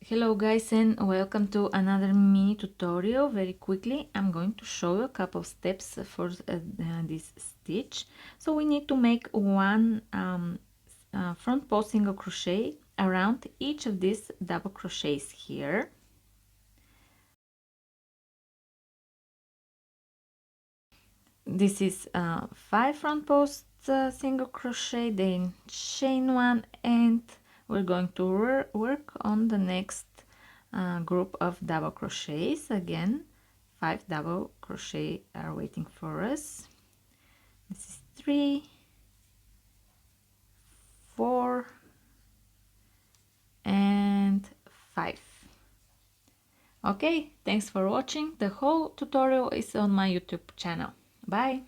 Hello guys, and welcome to another mini tutorial. Very quickly I'm going to show you a couple of steps for this stitch. So we need to make one front post single crochet around each of these double crochets here. This is 5 front posts single crochet, then chain 1, and we're going to work on the next group of double crochets. Again, 5 double crochet are waiting for us. This is 3, 4, and 5. Okay, thanks for watching. The whole tutorial is on my YouTube channel. Bye.